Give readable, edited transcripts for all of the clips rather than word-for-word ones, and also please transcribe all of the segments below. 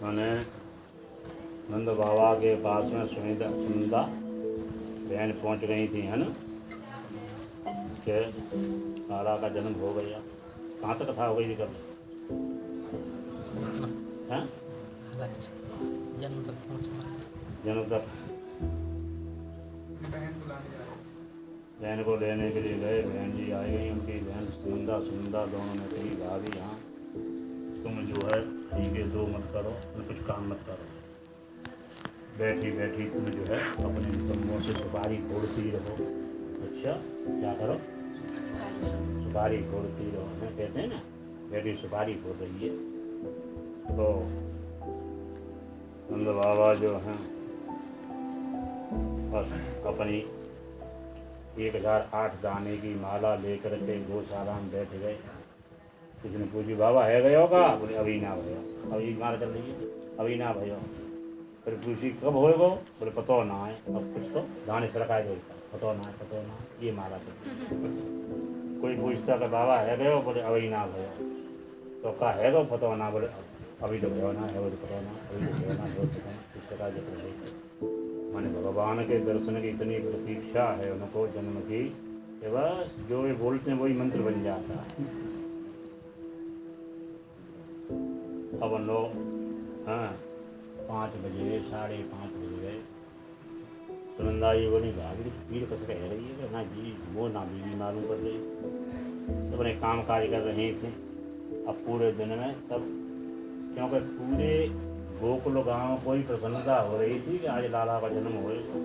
मैंने नंद बाबा के पास में सुनंदा बहन पहुंच गई थी, है ना, कि लाला का जन्म हो गया। कहाँ तक कथा हो गई थी कब? हैं? जन्म तक पहुँचा। जन्म तक बहन को लेने के लिए गए। बहन जी आई गई, उनकी बहन सुनंदा दोनों ने कही, भाभी हाँ तुम जो है हरी के दो मत करो, कुछ काम मत करो, बैठी बैठी तुम जो है अपने तम्बों से सुपारी फोड़ती रहो। अच्छा क्या करो? सुपारी फोड़ती रहो। मैं कहते हैं ना, बैठी सुपारी फोड़ रही है। तो नंद बाबा जो हैं बस अपनी 1008 दाने की माला लेकर के गौशाला में बैठ गए। किसी ने पूछी, बाबा है गए होगा? बोले अभी ना भयो, अभी माला चल रही है, अभी ना भयो। फिर पूछी कब होएगा? बोले पतो ना है, अब कुछ तो दाने सरकाए देता, पतो ना है, ये माला चल। कोई पूछता कि बाबा है गए हो? बोले अभी ना भयो। तो कहा है गो पतो ना? बोले अभी तो भयो ना है, वो तो पतो ना, अभी तो भयो ना है, पता नहीं। इस प्रकार जब रहे माने भगवान के दर्शन की इतनी प्रतीक्षा है उनको जन्म की कि बस जो वे बोलते हैं वही मंत्र बन जाता है। अब लोग 5 बजे 5:30 बज गए। सुनंदा जी बोली, भाभी पीर कस कह रही है? ना जी वो ना बीवी मालूम पड़ रही। सब अपने काम काज कर रहे थे। अब पूरे दिन में सब, क्योंकि पूरे गोकुल गांव को ही प्रसन्नता हो रही थी कि आज लाला का जन्म होएगा।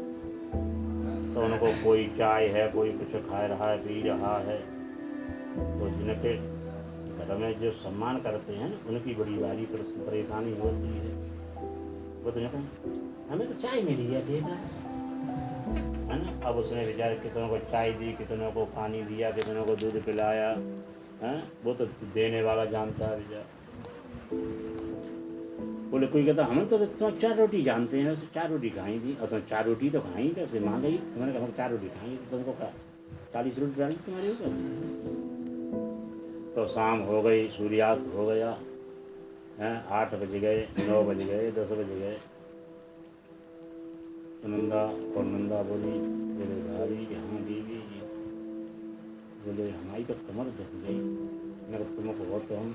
तो उनको कोई चाय है, कोई कुछ खा रहा है, पी रहा है। तो जिनके घर में जो सम्मान करते हैं उनकी बड़ी भारी परेशानी होती है। वो तो हमें तो चाय मिली है गिलास, है ना। अब उसने बेचारे कितनों को चाय दी, कितनों को पानी दिया, कितनों को दूध पिलाया, है वो तो देने वाला जानता है बेचारा। बोले कोई कहता हम तो 4 रोटी जानते हैं, 4 रोटी खाई थी। और तुम 4 रोटी तो खाई कैसे मांग गई? मैंने कहा हम 4 रोटी खाएंगे, तो तुमको क्या 40 रोटी डाली तुम्हारे ऊपर? तो शाम हो गई, सूर्यास्त हो गया, हैं 8 बज गए, 9 बज गए, 10 बज गए। सुनंदा और नंदा बोली, बोले भाभी यहाँ बीवी जी। बोले हमारी तो कमर दुख गई। मैंने तुमको बहुत तो हम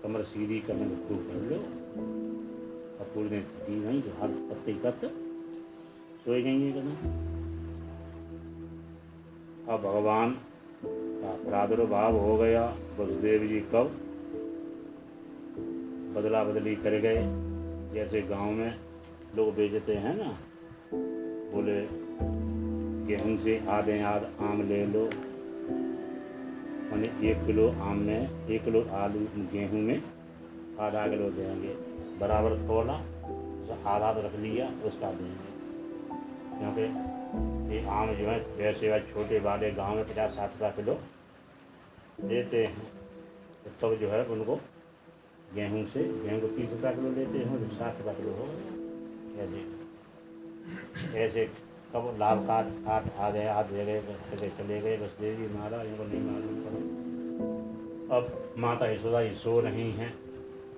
कमर सीधी करने में खूब कर लो। अब पूरे दिन थकी नहीं तो हाथ पत्ते ही पत्ते सोए गई है कदम। अब भगवान का प्रादुर्भाव हो गया। वसुदेव जी कब बदला बदली कर गए। जैसे गांव में लोग बेचते हैं ना, बोले गेहूं से आधे आध आम ले लो, मैंने 1 किलो आम में 1 किलो आलू गेहूं में आधा किलो देंगे, बराबर तोला आधा तो रख लिया उसका देंगे। क्योंकि ये आम जो है वैसे वह छोटे वाले गांव में 50-60 रुपया किलो देते हैं। तो तब जो है उनको गेहूं को 30 रुपया किलो लेते हैं, तो 60 रुपया किलो हो गया। ऐसे कब लाभ काट आ गए, आधे गए चले गए। बस देवी मारा, इनको नहीं मालूम पड़ा। अब माता यशोदा जी सो रही हैं।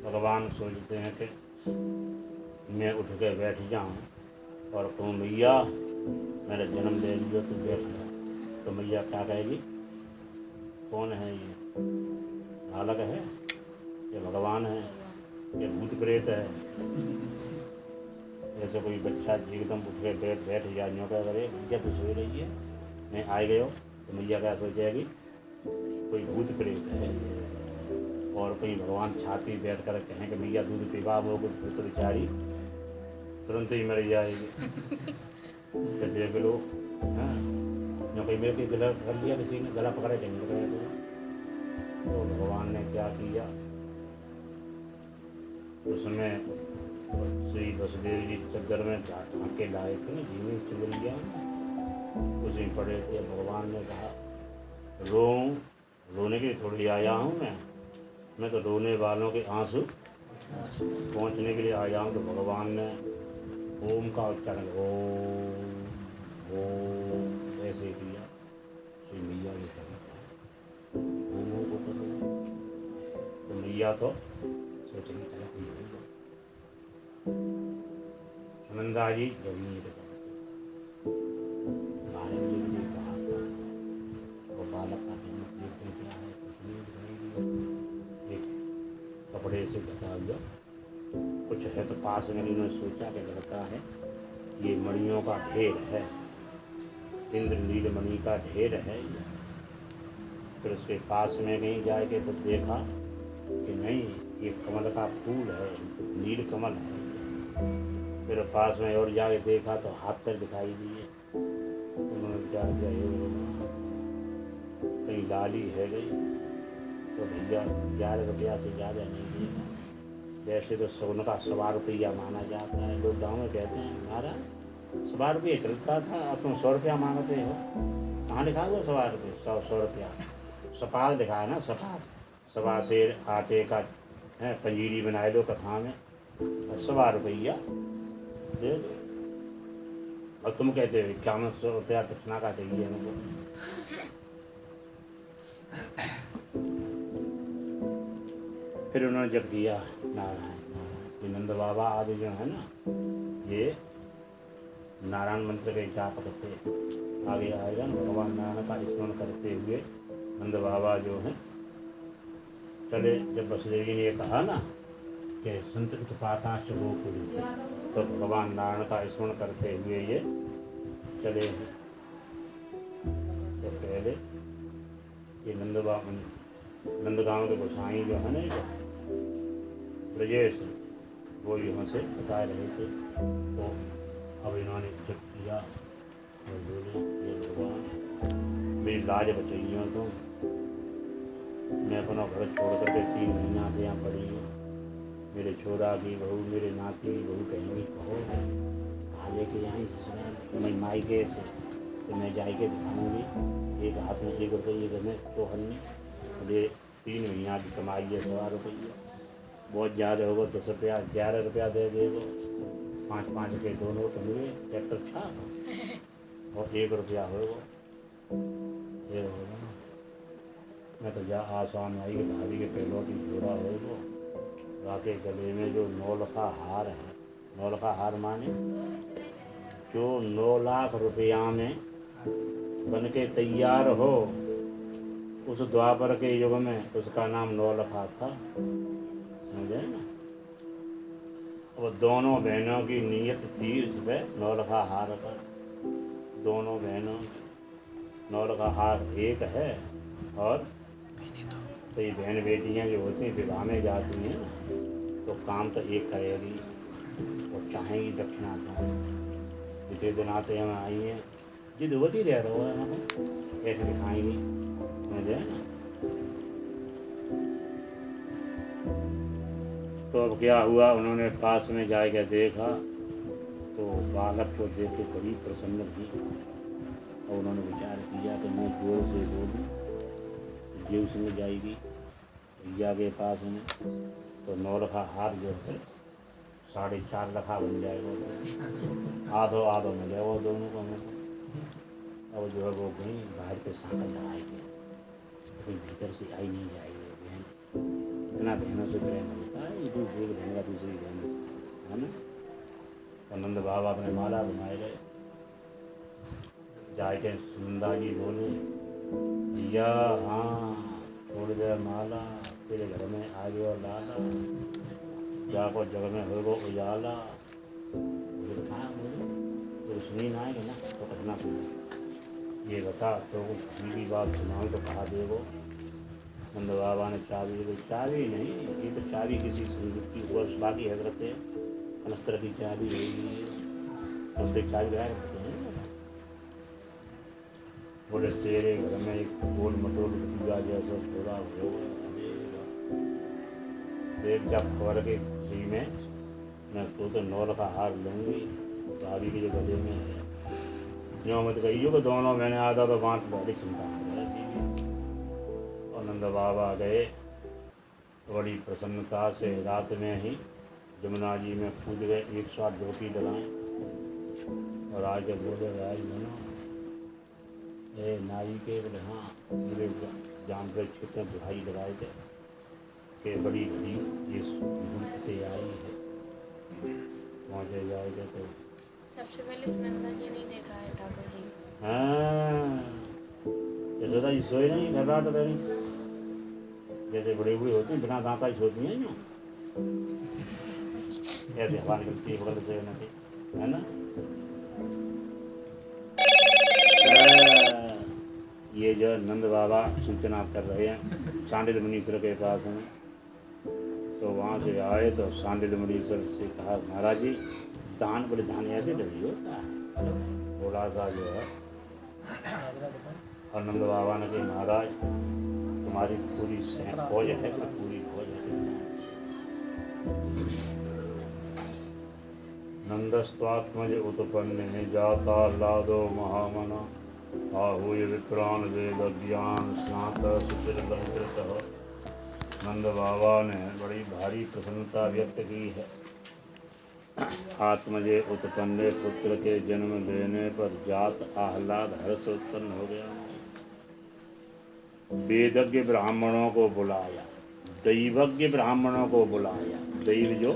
भगवान सोचते हैं कि मैं उठ के बैठ जाऊं और कहूँ मैया मेरा जन्म ले लियो तो बैठ जाओ। तो मैया क्या कहेगी? कौन है ये? बालक है ये भगवान है, ये भूत प्रेत है? जैसे कोई बच्चा एकदम उठ के बैठ जाए, न्यों क्या करे, मैया तो सो रही है, मैं आ गए हो। तो मैया क्या सोचेगी? कोई भूत प्रेत है। और कहीं भगवान छाती बैठ कर कहें कि मैया दूध पिवा, वो भूत बेचारी तुरंत ही मर जाएगी। तो देख लो, हाँ जो कहीं मेरे गला कर लिया, किसी ने गला पकड़े चंगे। तो भगवान ने क्या किया, उसमें श्री वसुदेव जी चद्दर में ढाँक के लाए थे ना, धीमी चुनरिया उसी में पड़े थे। भगवान ने कहा रोने के लिए थोड़ी आया हूँ मैं तो रोने वालों के आंसू पहुँचने के लिए आया हूँ। तो भगवान ने ओम का उच्चारण ओम ऐसे किया। श्री मैया जी कही ओम को करो। तो मैया तो सोच रही चला सुनंदा जी जगी एकदम 12 बजे के लिए कहा था। वो बालक का जन्म देखने क्या है, कुछ नहीं दिखाई, एक कपड़े से ढका हुआ कुछ है। तो पास में उन्होंने सोचा कि लगता है ये मणियों का ढेर है, इंद्रनील मणि का ढेर है। फिर उसके पास में कहीं जाके तो देखा कि नहीं, ये कमल का फूल है, नील कमल है। फिर पास में और जाके देखा तो हाथ पैर दिखाई दिए। उन्होंने विचार किया हे भगवान, कहीं लाली है गई तो भैया 11 रुपया से ज़्यादा नहीं देगा। वैसे तो सोने का 100 रुपया माना जाता है। लोग गाँव में कहते हैं महाराज 100 रुपये चलता था, अब तुम 100 रुपया मांगते हो। कहाँ लिखा हुआ 100 रुपये, 100 रुपया? सपाद लिखा है ना, सपाद। सवा शेर आटे का है, पंजीरी बनाए दो कथा में, 100 रुपया दे दो। और तुम कहते हो 5100 रुपया दक्षिणा का चाहिए हमको। फिर उन्होंने जब किया नारायण नारायण, ये नंद बाबा आदि जो है ना, ये नारायण मंत्र के जापक थे। आगे आएगा ना, भगवान नारायण का स्मरण करते हुए नंद बाबा जो है चले। जब वसुदेव जी ने ये कहा ना कि संत उत्पाताश्च गोकुल, तो भगवान नारायण का स्मरण करते हुए ये चले हैं। तो पहले ये नंदगांव के गोसाई जो है ना, ब्रजेश, वो यहाँ से बता रहे थे। तो अब इन्होंने जब किया और बोले ये भगवान मेरी लाज बचाइए, तो मैं अपना घर छोड़ करके 3 महीना से यहाँ पड़ी हूँ। मेरे छोरा की बहू, मेरे नाती की बहू कहेंगी कहो कहाँ लेके आई ससुराल, मैं मायके से, तो मैं जाके दिखाऊँगी। एक हाथ में 1 रुपये, एक में तो हन्नी, मुझे 3 महीना की कमाई है 100 रुपया। बहुत ज़्यादा होगा 10 रुपया, 11 रुपया दे देगा। 5-5 के 2 नोट हुए, ट्रैक्टर छाप और 1 रुपया होगा। ये होगा ना, मैं तो जा आसान आई कि भाभी के पहलों की जोड़ा होगा। राके गले में जो 9 लखा हार है, 9 लखा हार माने जो 9 लाख रुपया में बन के तैयार हो, उस द्वापर के युग में उसका नाम 9 लखा था। समझे ना? वो दोनों बहनों की नीयत थी उस पर 9 लखा हार का। दोनों बहनों 9 लखा हार एक है। और तो ये बहन बेटियाँ जो होती हैं विवाह में जाती हैं तो काम तो एक करेगी, तो चाहेंगी दक्षिणा दो। इतने दिन आते हम आई हैं, जिद होती रह रहा है हमें, ऐसे दिखाएंगी। समझे ना? तो अब क्या हुआ, उन्होंने पास में जाकर देखा तो बालक को देख के बड़ी प्रसन्न थी। और उन्होंने विचार किया कि मैं जोर से बोलूँ ये उसमें जाएगी भैया के पास में, तो 9 लखा हार जो है 4.5 लखा बन जाएगा। आधो आधो मिल जाएगा वो दोनों को हमको। अब जो है वो गई बाहर से सांकल लगाएगी, कोई भीतर से आई नहीं जाएगी बहन। इतना बहनों से प्रेम होता है, एक बहन का दूसरी बहन से, है ना? तो नंद बाबा अपने माला बनाए गए। जाके सुनंदा जी बोले भैया हाँ छोड़ दे माला, तेरे घर में आ गया लाला, जाको जग में होगो उजाला। बोले कहाँ बोले तो सुनी ना आएगी ना, तो कहना सुना ये बता तो मेरी बात सुनाओ तो कहा देगो। नंद बाबा ने चाबी दी। चाबी नहीं, ये तो चाबी किसी संगीत की वर्ष बाकी हजरत है, कनस्तर की चाबी होगी, उससे चाबी गाय रखते हैं। बोले तेरे घर में एक गोल मटोल भतीजा जैसा छोड़ा हो, देख जब खबर के खुशी में मैं तो 9 लखा हार लूँगी, भाभी के जो गले में है। जो मत कहियो कि दोनों मैंने आधा तो बांट बड़ी चिंता है। और नंद बाबा गए बड़ी प्रसन्नता से, रात में ही जमुना जी में कूद गए, 108 डोटी लगाएं और आगे बोले भाई बनो ए नाई के। बोले हाँ, मेरे जान पे क्षेत्र में दुहाई लगाए थे कि बड़ी घड़ी ये दूर से आई है, पहुँचे जाएगा तो सबसे पहले तो नंदा जी नहीं देखा है ठाकुर जी। हाँ, यशोदा जी सोए नहीं, घबराहट रही, जैसे बड़े बूढ़े होते हैं बिना दांता ही सोती हैं यूँ, ऐसे हवा निकलती है बगल से उनके, है ना। ये जो नंद बाबा सूचना कर रहे हैं सांडिल मुनीश्वर के पास में, तो वहाँ से आए तो सांडिल मुनीश्वर से कहा महाराज जी दान, बोले दान ऐसे थोड़ी होता है, थोड़ा सा जो है। और नंद बाबा ने कहा महाराज तुम्हारी पूरी फौज है, पूरी फौज है। नंदस्त्वात्मज उत्पन्न जाता लादो महामना आहूय विक्रांत वेद ज्ञान स्नात सुचिरलंकृत। नंद बाबा ने बड़ी भारी प्रसन्नता व्यक्त की है। आत्मजे उत्पन्न पुत्र के जन्म लेने पर जात आह्लाद हर्ष उत्पन्न हो गया। वेदज्ञ ब्राह्मणों को बुलाया, दैवज्ञ ब्राह्मणों को बुलाया। दैव जो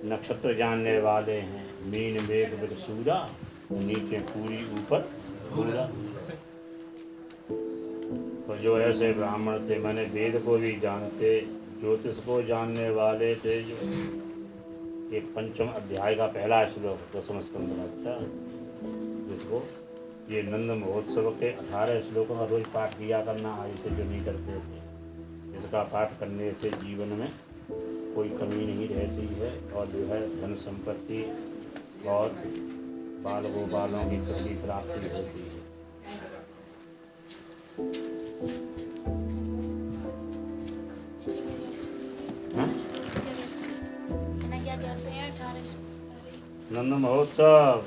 नक्षत्र जानने वाले हैं, मीन मेघ वृष सूरा, नीचे पूरी ऊपर पूरा। तो जो ऐसे ब्राह्मण थे, मैंने वेद को भी जानते, ज्योतिष को जानने वाले थे, जो ये पंचम अध्याय का पहला श्लोक दसम स्कंद का, जिसको ये नंद महोत्सव के 18 श्लोकों का रोज पाठ किया करना, ऐसे जो नहीं करते थे। इसका पाठ करने से जीवन में कोई कमी नहीं रहती है, और जो है धन संपत्ति और बाल गोपालों की सभी प्राप्ति होती है। हाँ? नंद महोत्सव,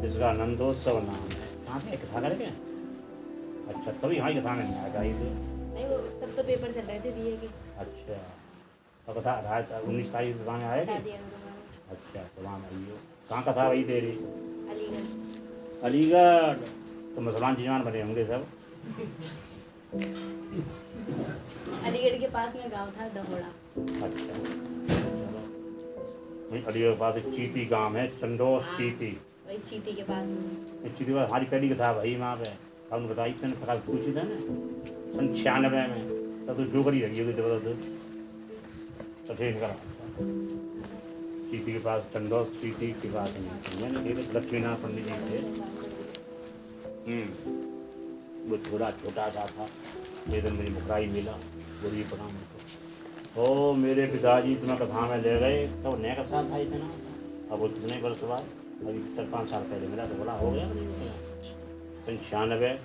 इसका नंदोत्सव नाम है। कहाँ से कथा करके? अच्छा, तभी यहाँ कथा में आ गई थी। नहीं, वो तब तो पेपर चल रहे थे बीए के। अच्छा, तो कथा 19 तारीख कथा में आए थे। बता दिया उन्होंने। अच्छा, तो वहाँ आइयो। कहाँ कथा वही तेरी? अलीगढ़। अलीगढ़। तो मुसलमान जीवान बने होंगे सब। अलीगढ़ के पास में गांव था दहोड़ा। अच्छा, चलो। वहीं अलीगढ़ के पास एक चीती गांव है, चंडोस हाँ। चीती। वही चीती के पास में। चीती के पास हमारी पहली कथा भाई वहाँ पे हम बताई थे, कथा पूछी था ना सन 96 में। तब तो जोगरी रही होगी जबरदस्त। तो ठीक करा चीती के पास, चंडोस चीती के पास नहीं, लक्ष्मीनाथ पंडित जी थे। वो छोटा सा था। एक दिन मुझे मुकराई मिला, बोलिए प्रणाम को। ओ मेरे पिताजी तुम्हें कथा में ले गए, तो नया का साल था इतना। अब वो कितने वर्ष बाद, अभी 4-5 साल पहले मिला, तो बड़ा हो गया नहीं हो गया। सन 96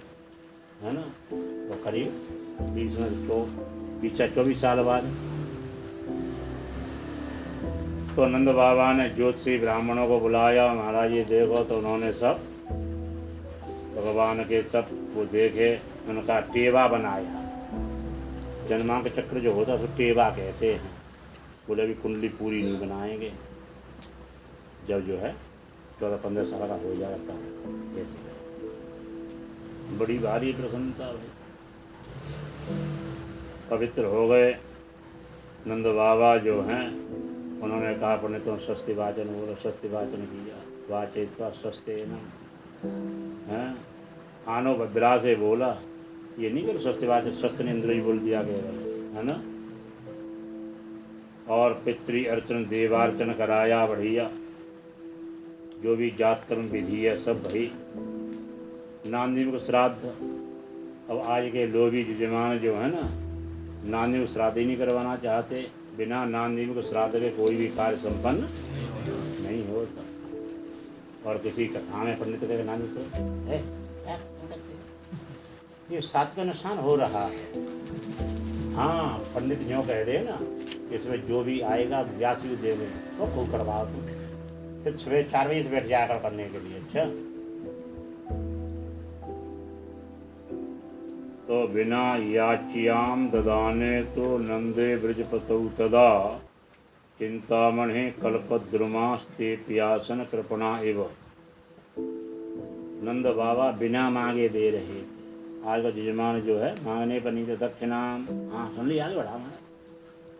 है ना, तो करीब 24 साल बाद। तो नंद बाबा ने ज्योतिषी ब्राह्मणों को बुलाया, महाराज ये देखो। तो उन्होंने सब भगवान के सब वो देखे, उनका टेवा बनाया। जन्मांक चक्र जो होता है उसको टेवा कहते हैं। बोले अभी कुंडली पूरी नहीं बनाएंगे, जब जो है 14-15 साल का हो जाएगा तब। ऐसे बड़ी भारी प्रसन्नता हुई, पवित्र हो गए। नंद बाबा जो हैं उन्होंने कहा अपने तो स्वस्ति वाचन बोलो, स्वस्ति वाचन किया। वाचयित्वा स्वस्तेन हैं, आनो भद्रा से बोला। ये नहीं कर स्वस्ति वाचन, स्वस्ति इंद्र ही बोल दिया गया है ना। और पितृ अर्चन देवार्चन कराया बढ़िया, जो भी जात कर्म विधि है सब भाई। नांदी को श्राद्ध, अब आज के लोभी जजमान जो है ना, नांदी को श्राद्ध ही नहीं करवाना चाहते। बिना नांदी को श्राद्ध के कोई भी कार्य संपन्न नहीं होता। और किसी कथा में पंडित के नांदी को है ये सात का निशान हो रहा है। हाँ, पंडित यूँ कह दे ना, इसमें जो भी आएगा व्यास भी दे दे, तो खूब करवाओ तुम। फिर सुबह 4 बजे से बैठ जाकर करने के लिए। अच्छा, तो बिना याच्याम ददाने तो नंदे ब्रजपतौ तदा चिंतामणि कल्पद्रुमास्ते प्यासन कृपणा एव। नंद बाबा बिना मांगे दे रहे थे। आज का जजमान जो है मांगने पर नहीं, तो दक्षिणाम। हाँ सुन लिया, आगे बढ़ा।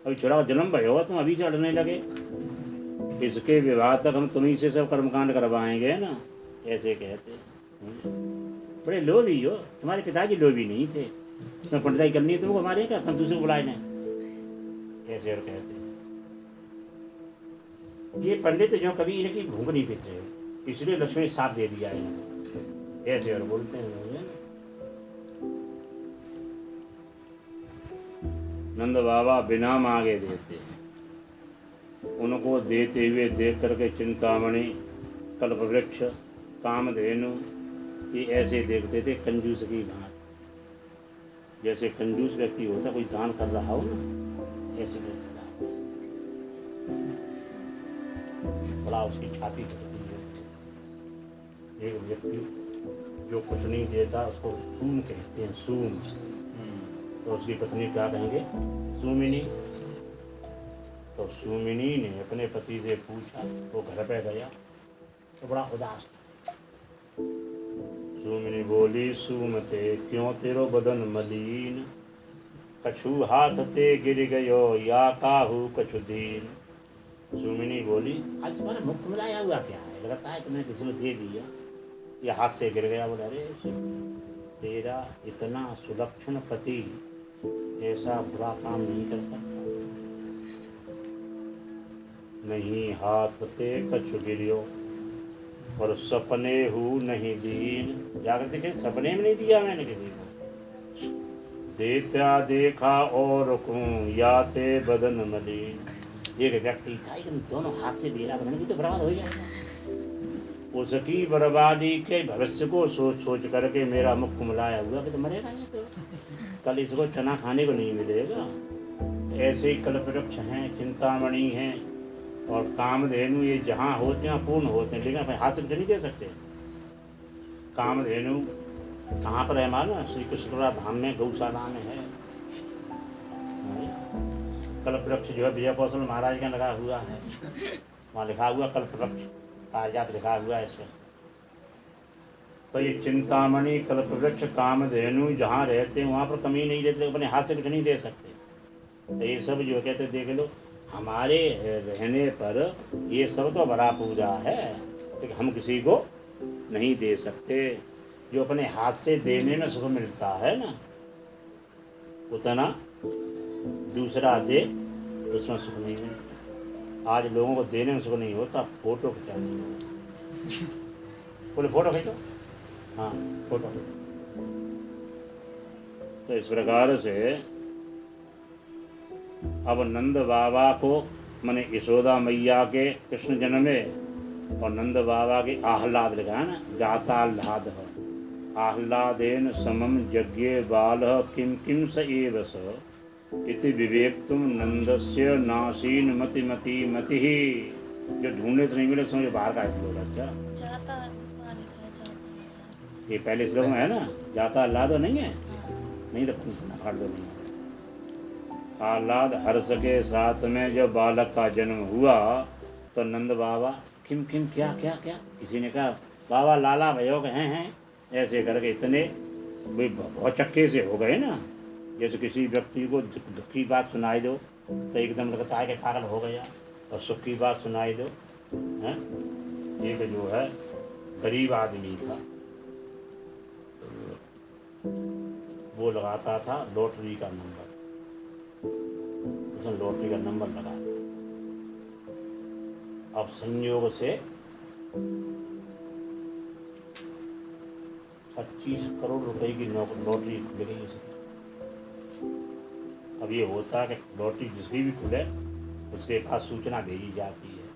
अभी छोड़ा जन्म भयो होगा, तुम अभी से अड़ने लगे। इसके विवाह तक हम तुम्ही से सब कर्मकांड करवाएंगे ना, ऐसे कहते हैं। बड़े लोभी हो, तुम्हारे पिताजी लोभी नहीं थे, तुम्हें पंडिताई करनी है तुमको, हमारे क्या हम दूसरे को बुलाए नहीं, ऐसे और कहते हैं। ये पंडित जो कभी इनकी भूख नहीं पीते हैं, इसलिए लक्ष्मी साथ दे दिया है, ऐसे और बोलते हैं। नंद बाबा बिना मांगे देते हैं, उनको देते हुए देख करके चिंतामणि, कल्पवृक्ष, कामधेनु ये ऐसे देखते थे कंजूस की भांति। जैसे कंजूस व्यक्ति होता, कोई दान कर रहा हो ना, ऐसे देखता बड़ा उसकी छाती फटती है। एक व्यक्ति जो कुछ नहीं देता उसको सूम कहते हैं, सूम। तो उसकी पत्नी क्या कहेंगे, सूमिनी। तो सूमिनी ने अपने पति से पूछा, वो घर पे गया तो बड़ा उदास था। सूमिनी बोली, सूमते क्यों तेरो बदन मलिन, कछु हाथ ते गिर गयो या काहू कछु दीन। सूमिनी बोली, आज तुम्हारा मुख मिलाया हुआ क्या है, लगता है तुमने किसी को दे दिया या हाथ से गिर गया। बोला, अरे तेरा इतना सुलक्षण पति ऐसा बुरा काम नहीं कर सकता। नहीं हाथ ते कछु गिरियो और सपने हूँ नहीं दीन। जाकर देखे, सपने में नहीं दिया मैंने किसी को। देता देखा और कहूँ या ते बदन मलिन। एक व्यक्ति था, एकदम दोनों हाथ से दे रहा था, मैंने तो बर्बाद हो जाएगा। उसकी बर्बादी के भविष्य को सोच सोच करके मेरा मुख कुमलाया हुआ कि तो मरेगा ये, तो कल इसको चना खाने को नहीं मिलेगा। ऐसे ही कल्पवृक्ष हैं, चिंतामणि हैं और कामधेनु, ये जहाँ होते हैं पूर्ण होते हैं, लेकिन अपने हाथ से कुछ नहीं दे सकते। कामधेनु कहाँ पर है मालूम, श्री कृष्णपुरा धाम में गौशाला में है। कल्पवृक्ष जो है विजय कौशल महाराज का लगा हुआ है, वहाँ लिखा हुआ कल्पवृक्ष, कागजात लिखा हुआ है इसमें। तो ये चिंतामणि, कल्पवृक्ष, कामधेनु जहाँ रहते हैं वहाँ पर कमी नहीं देते, अपने हाथ से कुछ नहीं दे सकते। तो ये सब जो कहते देख लो, हमारे रहने पर ये सब तो बड़ा पूजा है, लेकिन हम किसी को नहीं दे सकते। जो अपने हाथ से देने में सुख मिलता है ना, उतना दूसरा दे उसमें सुख नहीं मिलता। आज लोगों को देने में सुख नहीं होता, फोटो खिंचाने में। बोले फोटो खींचो, हाँ फोटो। तो इस प्रकार से अब नंद बाबा को, माने यशोदा मैया के कृष्ण जन्म में और नंद बाबा के आह्लाद लिखा है ना, जाताह्लाद आह्लादेन समम यज्ञे बाल किम किम स एव स इति विवेक्तुम नंदस्य नासीन मति मति मति ही। जो ढूंढने से नहीं मिले समझो बाहर का श्लोक है। क्या जाता है तो लिखा है, जाता ये पहले श्लोक में है ना, जाता आह्लाद नहीं है, नहीं तो फाड़ दो नहीं। आह्लाद हर्ष के साथ में जब बालक का जन्म हुआ तो नंद बाबा किम किम क्या क्या क्या, किसी ने कहा बाबा लाला भयो हैं, ऐसे करके इतने बहुत चक्के से हो गए ना। जैसे किसी व्यक्ति को दुख की बात सुनाई दो तो एकदम लगता है कि पागल हो गया, और सुख की बात सुनाई दो हैं। एक जो है गरीब आदमी था, वो लगाता था लॉटरी का नंबर, उसने लॉटरी का नंबर लगा। अब संयोग से 25 करोड़ रुपए की लॉटरी खुल गई उसकी। अब ये होता है कि लॉटरी जिसकी भी खुले उसके पास सूचना भेजी जाती है।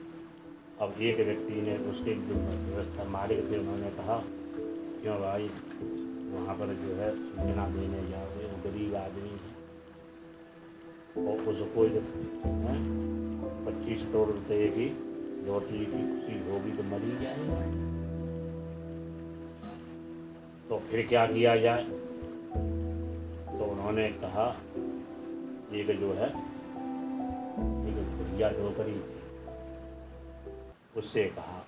अब एक व्यक्ति ने, उसके जो व्यवस्था मालिक थे, उन्होंने कहा क्यों भाई वहाँ पर जो है सूचना देने जाओगे, वो गरीब आदमी है और उसको जब 25 करोड़ रुपए की लॉटरी की खुशी होगी तो मर ही जाएगा। तो फिर क्या किया जाए? तो उन्होंने कहा, एक जो है एक बुढ़िया डोकरी थी, उससे कहा,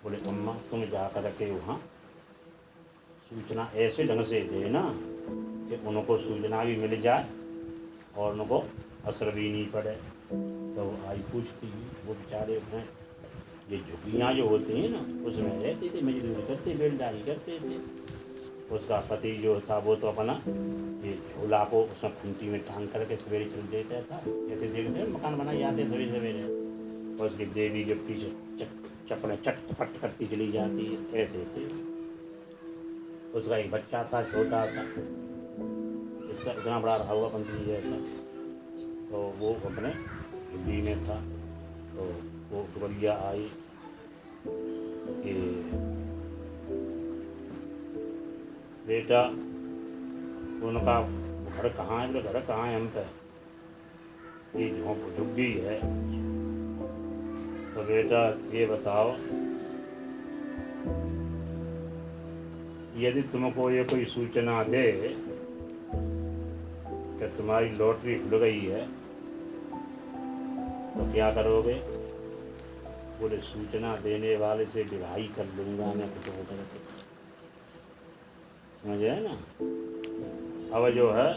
बोले अम्मा तुम जा कर के वहाँ सूचना ऐसे ढंग से देना कि उनको सूचना भी मिल जाए और उनको असर भी नहीं पड़े। तो आई पूछती, वो बेचारे हैं ये झुग्गियाँ जो होती हैं ना उसमें रहते थे, मजदूरी करते, बेलदारी करते थे। उसका पति जो था वो तो अपना ये झोला को उसमें खूंटी में टांग करके सवेरे चल देता था, जैसे देखते हैं मकान बनाए जाते सवेरे सवेरे, और उसकी देवी जो पीछे चपड़े चटपट करती चली जाती है, ऐसे थे। उसका एक बच्चा था छोटा सा, इससे इतना बड़ा रहा हुआ पंथी जैसा, तो वो अपने झुग्गी में था। तो वो दुबलिया आई कि बेटा, उनका घर कहाँ है? बोले घर कहाँ है हम पे, ये झुग्गी है। तो बेटा ये बताओ, यदि तुमको ये कोई सूचना दे कि तुम्हारी लॉटरी खुल गई है तो क्या करोगे? बोले सूचना देने वाले से विवाह ही कर लूँगा मैं किसी को करके, समझे है ना। अब जो है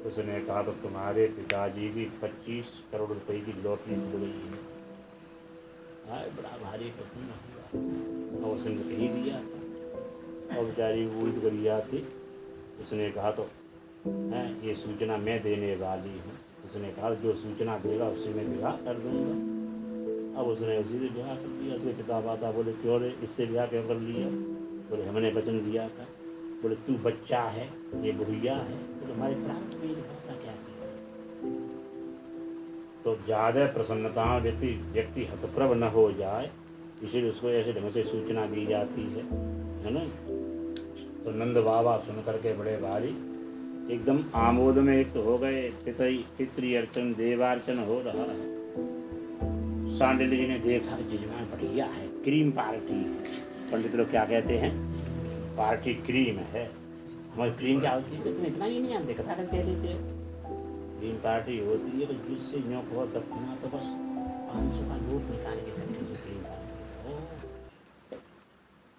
उसने कहा तो तुम्हारे पिताजी की 25 करोड़ रुपए की लॉटरी खुल गई है। हाँ, बड़ा भारी प्रसन्न हुआ और उसने कही दिया था, और बेचारी वही गरिया थी। उसने कहा तो है ये सूचना मैं देने वाली हूँ। उसने कहा जो सूचना देगा उससे मैं विवाह कर दूँगा। अब उसने उसी से विवाह कर दिया। उसके पिता माता बोले क्यों रे, इससे विवाह क्यों कर लिया? बोले हमने वचन दिया था। बोले तू बच्चा है, ये बुढ़िया है, बोले हमारे प्रारब्ध में लिखा था क्या किया। तो ज़्यादा प्रसन्नता व्यक्ति हतप्रभ न हो जाए, इसीलिए उसको ऐसे ढंग से सूचना दी जाती है ना। तो नंद बाबा सुन करके बड़े भारी एकदम आमोद में एक तो हो गए। पितृ अर्चन देवार्चन हो रहा है। सांडिल्य जी ने देखा जजमान बढ़िया है, क्रीम पार्टी है। पंडित लोग क्या कहते हैं? पार्टी क्रीम है। हमारी क्रीम क्या होती है? तुम इतना भी नहीं जानते, कथा कह लेते हो। क्रीम पार्टी होती है तो जिससे यूँ कहो दक्षिणा तो बस 500 का नोट निकाल के सकते हो क्रीम पार्टी।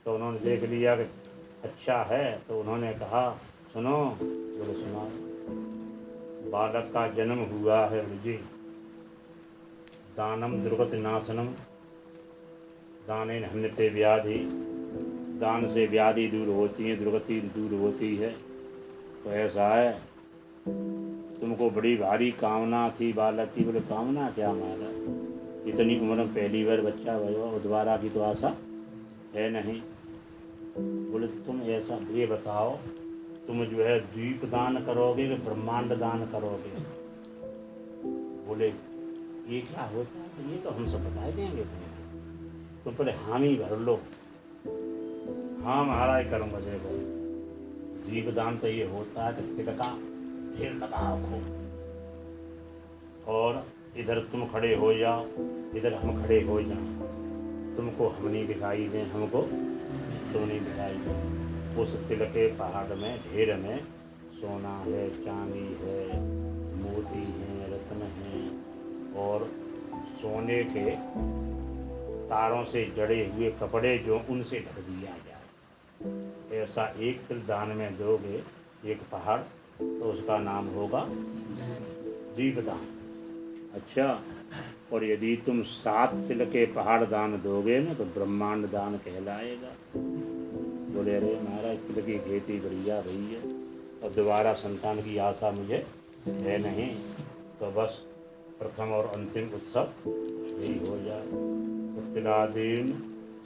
तो उन्होंने देख लिया कि अच्छा है, तो उन्होंने कहा सुनो। बोले सुना। बालक का जन्म हुआ है मुझे, दानम दुर्गति नाशनम, दानेन हन्यते व्याधि, दान से व्याधि दूर होती है, दुर्गति दूर होती है। तो ऐसा है, तुमको बड़ी भारी कामना थी बालक की। बोले कामना क्या मारा, इतनी उम्र में पहली बार बच्चा हुआ और दोबारा की तो आशा है नहीं। बोले तुम ऐसा ये बताओ, तुम जो है द्वीप दान करोगे कि ब्रह्मांड दान करोगे? बोले ये क्या होता है? तो ये तो हम सब बता देंगे तुम्हें, तुम पहले हामी भर लो। हाँ महाराज करूँगा। देखो द्वीप दान तो ये होता है कि तिलका ढेर लगाओ खूब, और इधर तुम खड़े हो जाओ, इधर हम खड़े हो जाओ, तुमको हम नहीं दिखाई दें, हमको तुम नहीं दिखाई दें। उस तिल के पहाड़ में ढेर में सोना है, चांदी है, मोती हैं, रत्न हैं, और सोने के तारों से जड़े हुए कपड़े जो उनसे ढक दिया जाए। ऐसा एक तिल दान में दोगे एक पहाड़, तो उसका नाम होगा दीपदान। अच्छा, और यदि तुम 7 तिल के पहाड़ दान दोगे ना तो ब्रह्मांड दान कहलाएगा। बोले अरे महाराज तिल की खेती बढ़िया रही है और दोबारा संतान की आशा मुझे है नहीं, तो बस प्रथम और अंतिम उत्सव यही हो जाए। तिलादीन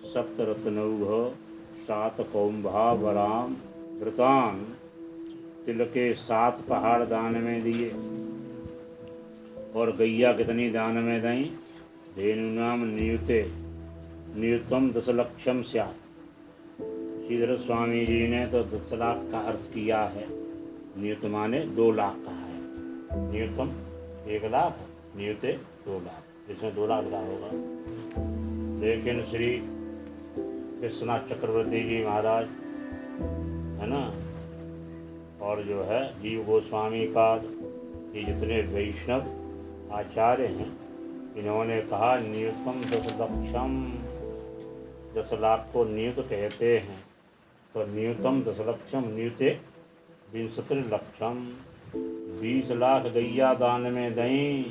सप्तरत्नौघ 7 कौम्भा वराम वृतान, तिल के 7 पहाड़ दान में दिए। और गैया कितनी दान में दई? धेनुनाम नियुते नियुतम 10 लक्षम स्यात्। श्रीधर स्वामी जी ने तो 10 लाख का अर्थ किया है। नियुत माने 2 लाख का है। नियुतम 1 लाख, नियुते 2 लाख, इसमें 2 लाख का होगा। लेकिन श्री विश्वनाथ चक्रवर्ती जी महाराज है ना, और जो है जीव गोस्वामी पाद, ये जितने वैष्णव आचार्य हैं, इन्होंने कहा नियुतम 10 लक्षम, 10 लाख को नियुत कहते हैं। तो नियुतम 10 लक्षम, नियुते 20 लक्षम, 20 लाख गैया दान में दई।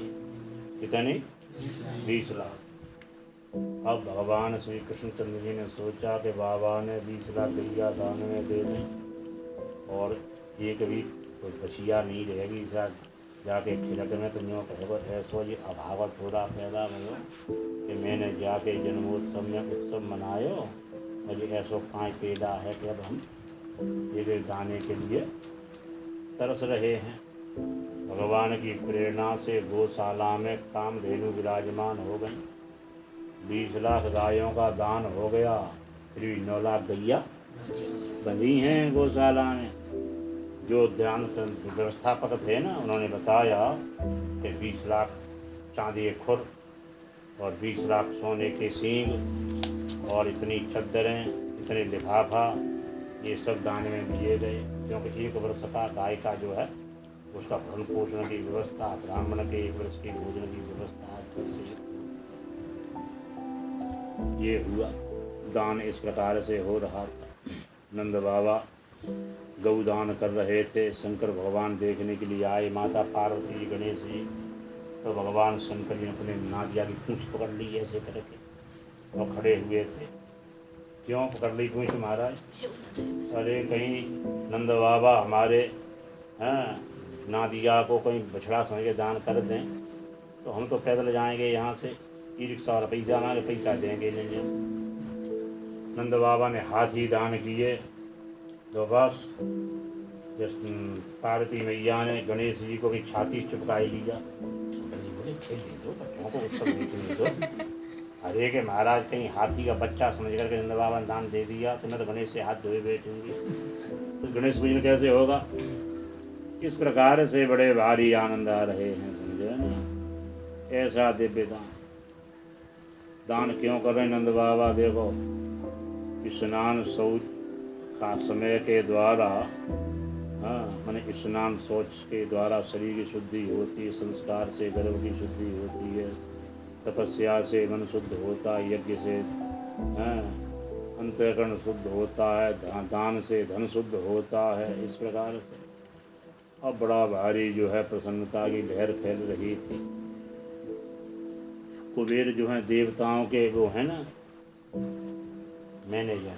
कितनी? 20 लाख। अब भगवान श्री कृष्णचंद्र जी ने सोचा कि बाबा ने 20 लाख गैया दान में दे दें और एक भी कोई बचिया नहीं रहेगी, शायद जाके खिलक में तो यूँ कहो ऐसो ये अभाव थोड़ा पैदा भयो कि मैंने जाके जन्मोत्सव में उत्सव मनायो और ये ऐसो कांच पैदा है कि अब हम एक दाने के लिए तरस रहे हैं। भगवान की प्रेरणा से गौशाला में कामधेनु विराजमान हो गई। 20 लाख गायों का दान हो गया, फिर भी 9 लाख गैया बंधी हैं गौशाला में। जो ध्यान व्यवस्थापक थे ना, उन्होंने बताया कि 20 लाख चांदी के खुर और 20 लाख सोने के सींग और इतनी चद्दरें, इतने लिफाफा, ये सब दान में दिए गए। क्योंकि 1 वर्ष का गाय का जो है उसका भरण पोषण की व्यवस्था, ब्राह्मण के 1 वर्ष की भोजन की व्यवस्था, सबसे ये हुआ। दान इस प्रकार से हो रहा था। नंद बाबा गौदान कर रहे थे। शंकर भगवान देखने के लिए आए, माता पार्वती जी, गणेश जी। तो भगवान शंकर जी ने अपने नादिया की पूंछ पकड़ ली ऐसे करके और खड़े हुए थे। क्यों पकड़ ली पूंछ महाराज? अरे कहीं नंद बाबा हमारे नादिया को कहीं बछड़ा समझ के दान कर दें तो हम तो पैदल जाएंगे यहाँ से, ई रिक्शा वाला पैसा मांगे, पैसा देंगे नहीं हम। नंद बाबा ने हाथी दान किए तो बस पार्वती मैया ने गणेश जी को भी छाती चिपकाई लिया। शंकर जी बोले खेलने दो, बच्चों को उत्सव देखने दो। अरे के महाराज कहीं हाथी का बच्चा समझ करके नंद बाबा ने दान दे दिया तो मैं तो गणेश से हाथ धोए बैठूंगी, तो गणेश पूजन कैसे होगा? इस प्रकार से बड़े भारी आनंद आ रहे हैं, समझे ना। ऐसा दिव्य दान क्यों कर रहे नंद बाबा? देखो, स्नान शौच का समय के द्वारा, मैंने स्नान शौच के द्वारा शरीर की शुद्धि होती है, संस्कार से गर्भ की शुद्धि होती है, तपस्या से मन शुद्ध होता है, यज्ञ से अंतःकरण शुद्ध होता है, दान से धन शुद्ध होता है। इस प्रकार से अब बड़ा भारी जो है प्रसन्नता की लहर फैल रही थी। कुबेर जो हैं देवताओं के वो है ना मैनेजर,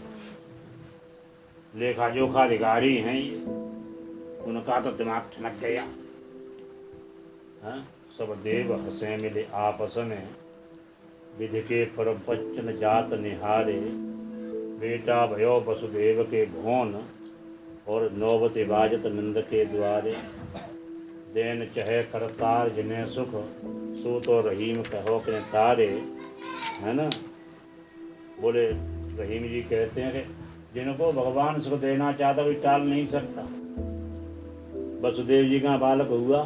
लेखा जोखा अधिकारी हैं ये, उनका तो दिमाग ठनक गया। सब देव हंसे मिले आपस में, विधि के परम बच्चन जात निहारे, बेटा भयो वसुदेव के भोन और नौबत बाजत नंद के द्वारे। देन चहे करतार जिन्हें सुख, सो तो रहीम कहो के तारे, है ना। बोले रहीम जी कहते हैं कि जिनको भगवान सुख देना चाहता कोई टाल नहीं सकता। वसुदेव जी का बालक हुआ,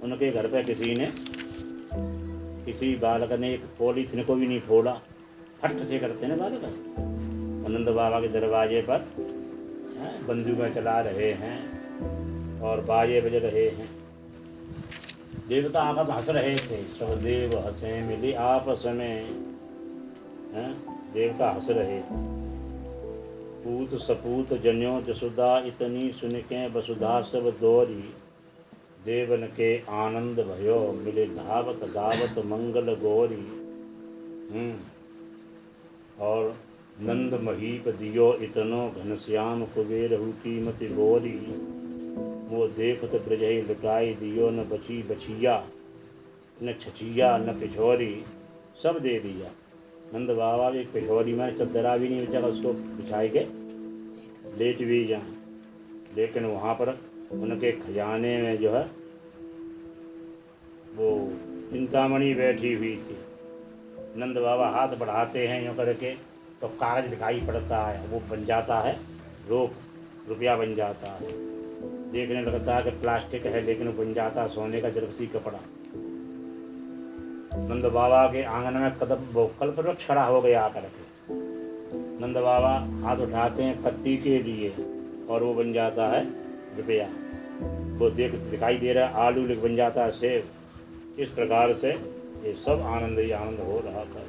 उनके घर पे किसी बालक ने एक पॉलीथिन को भी नहीं फोड़ा, फट से करते ना बालक। आनंद बाबा के दरवाजे पर बंदूकें चला रहे हैं और बाजे बज रहे हैं। देवता आकर हंस रहे थे, सब देव हंसे मिले आपस में, देवता हंस रहे थे। पूत सपूत जन्यो जसुदा, इतनी सुन के वसुधा सब दौरी, देवन के आनंद भयो, मिले धावत गावत मंगल गौरी। और नंद महीप दियो इतनो, घनश्याम कुबेर हु कीमति बोरी, वो देखत ब्रजहि लुटाई दियो, न बची बछिया न छछिया न पिछोरी, सब दे दिया। नंद बाबा एक पिछोरी में चद्दरा भी नहीं बचा, उसको बिछाई के लेट भी जाए। लेकिन वहाँ पर उनके खजाने में जो है वो चिंतामणि बैठी हुई थी। नंद बाबा हाथ बढ़ाते हैं यूँ करके तो कागज दिखाई पड़ता है, वो बन जाता है रुपया बन जाता है। देखने लगता है कि प्लास्टिक है, लेकिन बन जाता सोने का जरकसी कपड़ा। नंद बाबा के आंगन में कल्प वृक्ष खड़ा हो गया आकर के। नंद बाबा हाथ उठाते हैं पत्ती के लिए और वो बन जाता है रुपया। वो दिखाई दे रहा है आलू, लेकिन बन जाता है सेब। इस प्रकार से ये सब आनंद ही आनंद हो रहा था।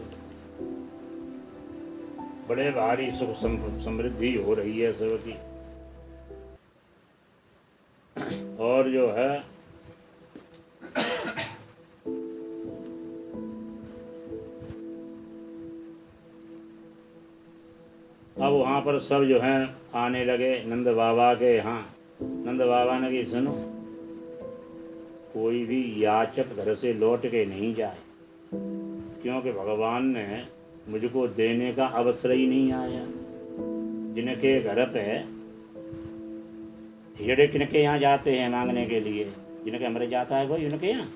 बड़े भारी सुख समृद्धि हो रही है सबकी। और जो है पर सब जो हैं आने लगे नंद बाबा के यहाँ। नंद बाबा ने कि सुनो, कोई भी याचक घर से लौट के नहीं जाए, क्योंकि भगवान ने मुझको देने का अवसर ही नहीं आया। जिनके घर पे हिजड़े किनके यहाँ जाते हैं मांगने के लिए, जिनके मर जाता है कोई उनके यहाँ,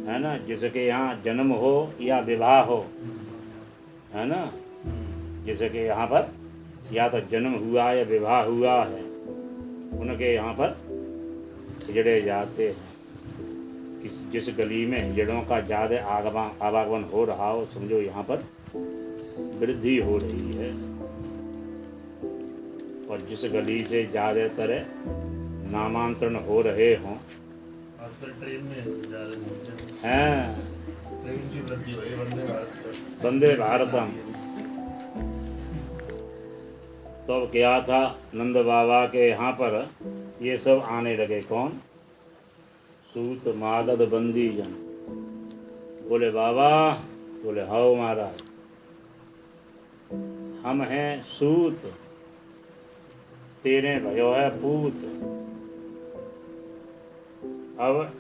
है ना। जिसके यहाँ जन्म हो या विवाह हो, है ना, जिसके यहाँ पर या तो जन्म हुआ या विवाह हुआ है, उनके यहाँ पर हिजड़े जाते हैं। जिस गली में हिजड़ों का ज़्यादा आवागमन हो रहा हो, समझो यहाँ पर वृद्धि हो रही है। और जिस गली से ज़्यादातर नामांतरण हो रहे हों, आजकल ट्रेन में जा रहे हैं, ट्रेन की वृद्धि हो रही है, वंदे भारत। वंदे भारतम। तो अब क्या था, नंद बाबा के यहाँ पर ये सब आने लगे। कौन? सूत मागध बंदी जन। बोले बाबा, बोले हाओ महाराज, हम हैं सूत, तेरे भयो है पूत। अब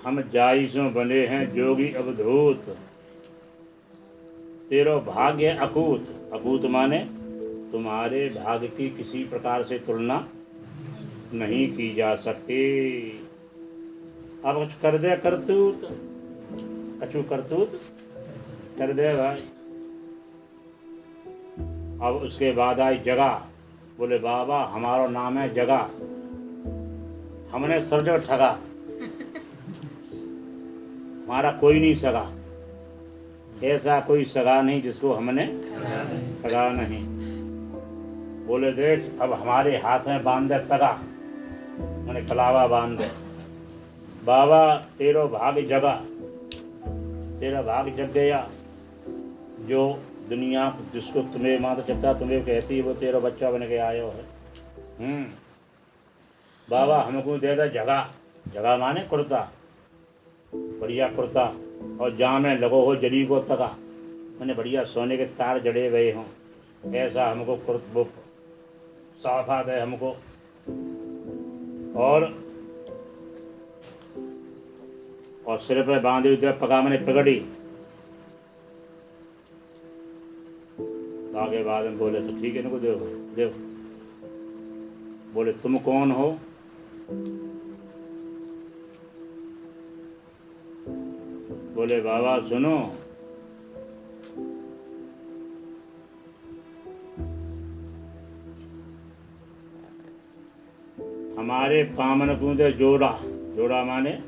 हम जाइसों बने हैं जोगी अवधूत, तेरो भाग्य अकूत। अकूत माने तुम्हारे भाग्य की किसी प्रकार से तुलना नहीं की जा सकती। अब कुछ कर दे करतूत, कछु करतूत कर दे भाई। अब उसके बाद आई जगह। बोले बाबा, हमारा नाम है जगह, हमने सब जगह ठगा, हमारा कोई नहीं सगा। ऐसा कोई सगा नहीं जिसको हमने ठगा नहीं। बोले देख, अब हमारे हाथ में बांध दे तगा, मैंने कलावा बांध दे। बाबा तेरो भाग जगा, तेरा भाग जग गया। जो दुनिया जिसको तुम्हें माता चलता तुम्हें कहती है, वो तेरा बच्चा बन के आयो है। बाबा हमको दे दे जगह। जगह माने कुर्ता, बढ़िया कुर्ता, और जहाँ में लगो हो जरी को तगा, मैंने बढ़िया सोने के तार जड़े हुए हों, ऐसा हमको वो साफा दे हमको। और सिर पे बांधे हुए पगा मैंने पगड़ी। आगे बाद में बोले तो ठीक है, इनको दो दो। बोले तुम कौन हो? बोले बाबा सुनो, हमारे पामन कूदे जोड़ा। जोड़ा माने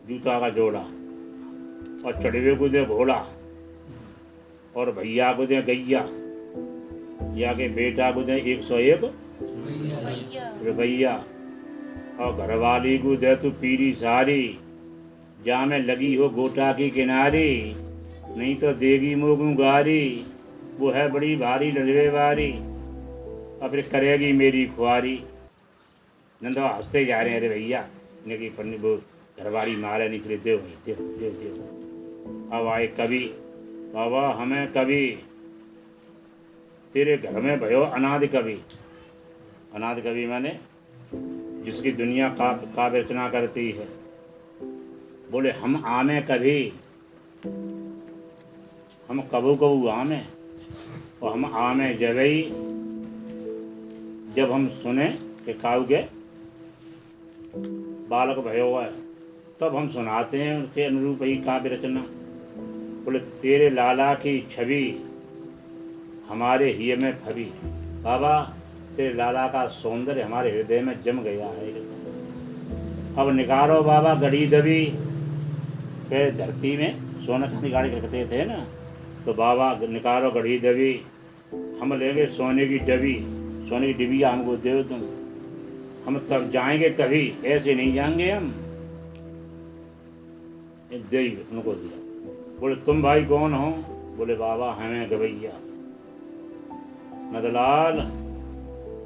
जूता का जोड़ा। और चढ़वे को दे घोड़ा, और भैया को दे गैया, या के बेटा को दे 101 रुपया, और घरवाली को दे तू पीरी सारी, जा में लगी हो गोटा की किनारी, नहीं तो देगी मोगू गारी, वो है बड़ी भारी लड़वे वारी, और फिर करेगी मेरी खुआरी। नंदवा हंसते जा रहे हैं, अरे भैया इनकी पन्नी वो घरवाली मारे नहीं, चले देव भाई देव देव देव। अब आए कवि। बाबा हमें कवि, तेरे घर में भयो अनादि कवि। अनादि कवि माने जिसकी दुनिया काव्य रचना करती है। बोले हम आमे कभी, हम कबू कबू आमे, और हम आमे जबई, जब हम सुने कि काऊ के बालक भयो है, तब हम सुनाते हैं उसके अनुरूप ही काव्य रचना। बोले तेरे लाला की छवि हमारे हिय में फबी। बाबा तेरे लाला का सौंदर्य हमारे हृदय में जम गया है। अब निकालो बाबा गड़ी दबी। पहले धरती में सोना चांदी गाड़ी रखते थे ना, तो बाबा निकालो गड़ी दबी, हम लेंगे सोने की डबी। सोने की डिबिया हमको दो तुम, हम तब जाएंगे तभी, ऐसे नहीं जाएंगे हम। दे उनको दिया। बोले तुम भाई कौन हो? बोले बाबा हमें गवैया। नंदलाल,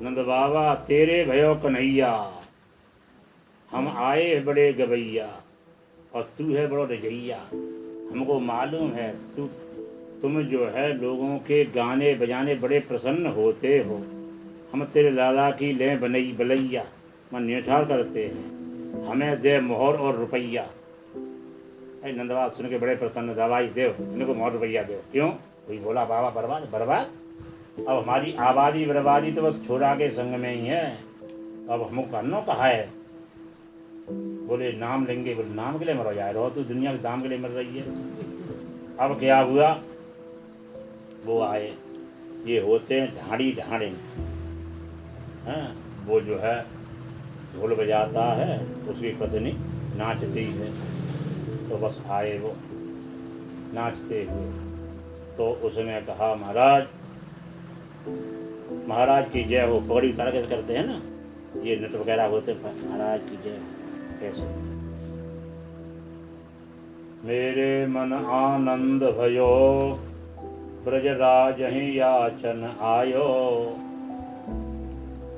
नंद बाबा तेरे भयो कन्हैया, हम आए बड़े गवैया, और तू है बड़ो रजैया। हमको मालूम है तू तुम जो है लोगों के गाने बजाने बड़े प्रसन्न होते हो, हम तेरे लाला की लें बनई बलैया मन न्यौछावर करते हैं, हमें दे मोहर और रुपया। अरे नंदबाब सुन के बड़े प्रसन्न, दवाई दो इनको मोहर रुपया दो। क्यों? कोई बोला बाबा बर्बाद बर्बाद, अब हमारी आबादी बर्बादी तो बस छोरा के संग में ही है, अब हमको करना कहा है। बोले नाम लेंगे, बोले नाम के लिए मरो जाए रहो तो दुनिया के दाम के लिए मर रही है। अब क्या हुआ, वो आए, ये होते हैं ढाड़ी ढाड़े हैं, वो जो है ढोल बजाता है, उसकी पत्नी नाचती है, तो बस आए वो नाचते हुए। तो उसने कहा महाराज महाराज की जय हो, पगड़ी उतार के करते हैं ना ये नट वगैरह होते, महाराज की जय हो। कैसे? मेरे मन आनंद भयो ब्रजराज ही याचन आयो।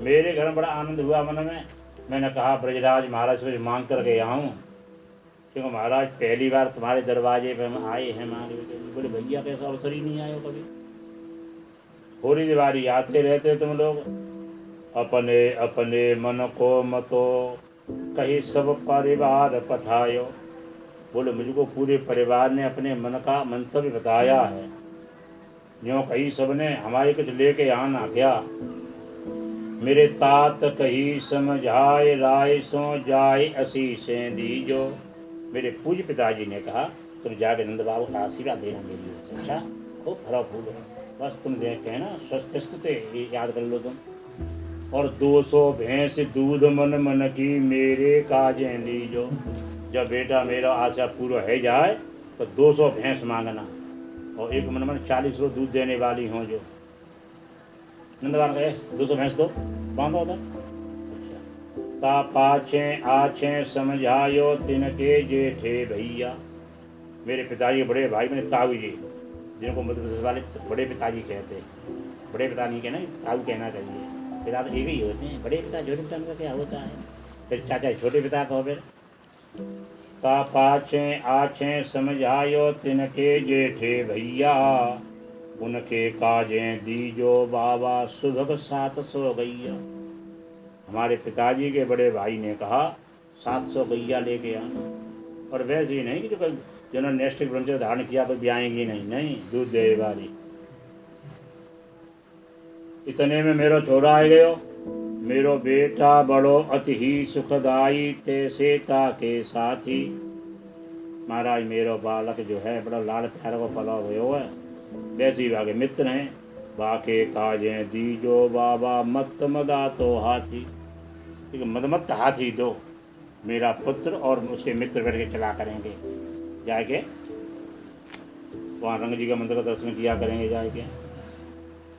मेरे घर में बड़ा आनंद हुआ मन में, मैंने कहा ब्रजराज महाराज से मांग कर के आऊँ, क्योंकि महाराज पहली बार तुम्हारे दरवाजे पे हम आए हैं मांगने के लिए। बोले भैया कैसा अवसर ही नहीं आयो कभी, होली दिवाली आते रहते तुम लोग, अपने अपने मन को मतो कहीं सब परिवार पठायो। बोले मुझको पूरे परिवार ने अपने मन का मंतव्य बताया है, यूँ कहीं सबने हमारे कुछ लेके आना क्या। मेरे तात कही समझाए राय सो जाए असीसें दीजो। मेरे पूज्य पिताजी ने कहा तुम जाके नंद बाबू का आशीर्वाद देना मेरी ओर से, अच्छा खूब फरा फूल है, बस तुम देख के ना स्वस्थ ये याद कर लो तुम। और 200 भैंस दूध मन मन की मेरे काजें लीजो। जब बेटा मेरा आशा पूरा है जाए तो 200 भैंस मांगना, और एक मन मन 40 रोज दूध देने वाली हों जो। नंदबाब गए 200 भैंस दो, बांधो उधर। ता पाछे आछे समझायो तिनके जेठे भैया। मेरे पिताजी बड़े भाई मैंने ताऊ जी, जिनको मध्य प्रदेश वाले बड़े पिताजी कहते हैं, बड़े पिता नहीं कहना, ताऊ कहना चाहिए, पिता तो एक ही होते हैं, बड़े पिता छोटे पिता का क्या होता है, फिर चाचा छोटे पिता को फिर। ता पाछे आछे समझायो तिनके जेठे भैया, उनके काजें दीजो बाबा सुबह 700 गैया। हमारे पिताजी के बड़े भाई ने कहा 700 गैया लेके आना, और वैसे ही नहीं कि जो जिन्होंने नेस्टिक ब्रह्मचर्य धारण किया तो ब्याएंगी नहीं, नहीं दूध दे वाली। इतने में मेरो छोरा आ गयो, मेरो बेटा बड़ो अति ही सुखदाई ते सेता के साथी। महाराज मेरो बालक जो है बड़ा लाल प्यार को पला हुआ है, वैसे ही बाके मित्र हैं, बाके काजें दीजो बाबा मत मदा तो हाथी। मदमत हाथी दो, मेरा पुत्र और उसके मित्र बैठ के चला करेंगे, जाके वहाँ रंग जी का मंदिर का दर्शन किया करेंगे जाके।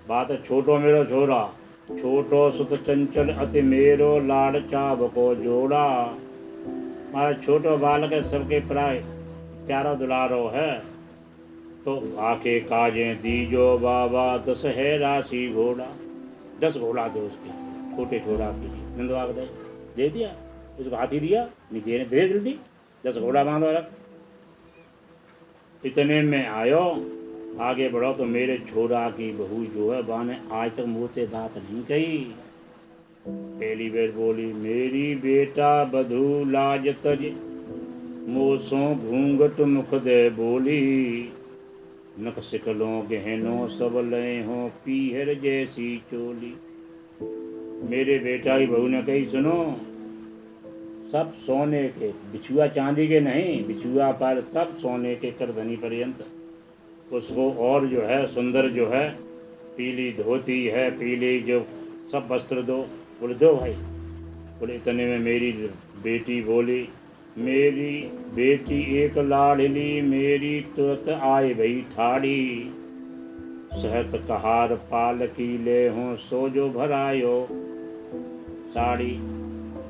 बात है छोटो मेरो छोरा, छोटो सुत चंचल अति मेरो लाड चाव को जोड़ा। हमारा छोटो बालक है, सबके प्राय प्यारा दुलारो है, तो आके काजें दीजो बाबा 10 है राशि घोड़ा। 10 घोड़ा दो उसके छोटे छोरा के लिए। नंदबाब दे दिया, उसको हाथी दिया, नहीं देने दे जल्दी, 10 घोड़ा बांधो रख। इतने में आयो, आगे बढ़ो तो मेरे छोरा की बहू जो है बाने आज तक मुँह से बात नहीं कही। पहली बार बोली मेरी बेटा बधू लाज तज, मोसों घूंघट मुख दे बोली। नक सिकलों गहनों सब लय हो पीहर जैसी चोली। मेरे बेटा की बहू ने कही सुनो, सब सोने के, बिछुआ चांदी के नहीं, बिछुआ पर सब सोने के करधनी पर्यंत। उसको और जो है सुंदर जो है पीली धोती है, पीली जो सब वस्त्र दो। बोले दो भाई। बोले इतने में मेरी बेटी बोली मेरी बेटी एक लाडली मेरी तुरंत आए भई ठाड़ी। सहत कहार पालकी ले हों सो जो भरायो साड़ी।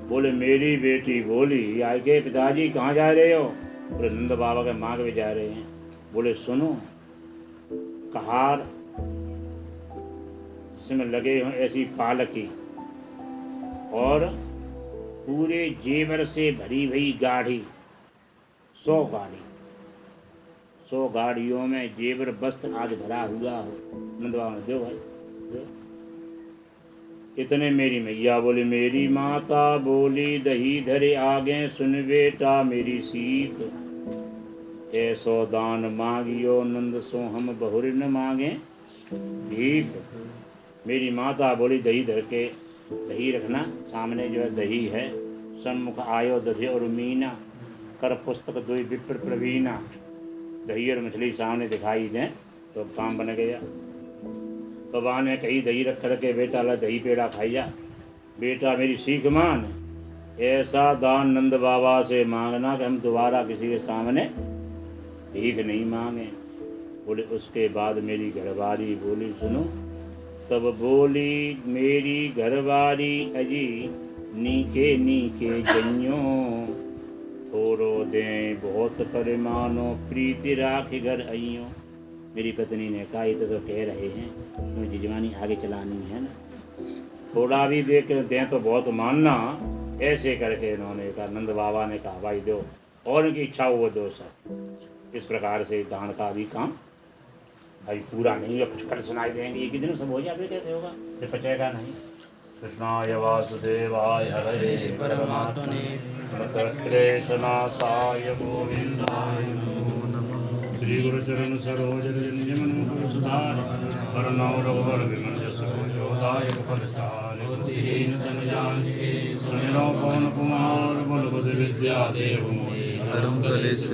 बोले मेरी बेटी बोली आगे पिताजी कहाँ जा रहे हो? बोले नंद बाबा के मांग में जा रहे हैं। बोले सुनो, कहार इसमें लगे हों ऐसी पालकी और पूरे जेवर से भरी हुई गाड़ी, 100 गाड़ी, 100 गाड़ियों में जेवर वस्त्र आज भरा हुआ हो। नंद बाबा ने दो भाई दो। इतने मेरी मैया बोली, मेरी माता बोली, दही धरे आगे सुन बेटा मेरी सीख, ऐसो दान मांगियो नंद सो हम बहुर न मांगे भीख। मेरी माता बोली, दही धर के, दही रखना सामने जो है दही है, सन्मुख आयो दधे और मीना, कर पुस्तक दुई विप्र प्रवीणा। दही और मछली सामने दिखाई दें तो काम बन गया। तो बाबा ने कही दही रख करके, बेटा ला दही पेड़ा खाई जा, बेटा मेरी सीख मान, ऐसा दान नंद बाबा से मांगना कि हम दोबारा किसी के सामने भीख नहीं मांगे। बोले उसके बाद मेरी घरवाली बोली, सुनो, तब बोली मेरी घरवाली, अजी नीके नीके जइयों, थोड़ो दें बहुत कर मानो, प्रीति राख घर आइयों। मेरी पत्नी ने कहा, ये तो कह रहे हैं तुम्हें जिजवानी आगे चलानी है ना, थोड़ा भी दे कर दें तो बहुत मानना। ऐसे करके इन्होंने कहा, नंद बाबा ने कहा भाई दो, और उनकी इच्छा वो दो सब। इस प्रकार से दान का भी काम भाई पूरा नहीं है, कुछ कर सुनाई देंगे एक ही दिन सब हो जाते, कैसे होगा, ये पचेगा नहीं। कृष्णाय वासुदेवाय हरे परमात्मने कृष्णाय गोविंदाय नमो नमः। श्री गुरु चरण सरोज रज मन सुधार, वरनौ रघुवर विमल जस जोदायक फलचारि, बुद्धिहीन तन जानिके, सुमिरौ पवन कुमार, बल बुद्धि विद्या देव मोहि, हरहु कलेश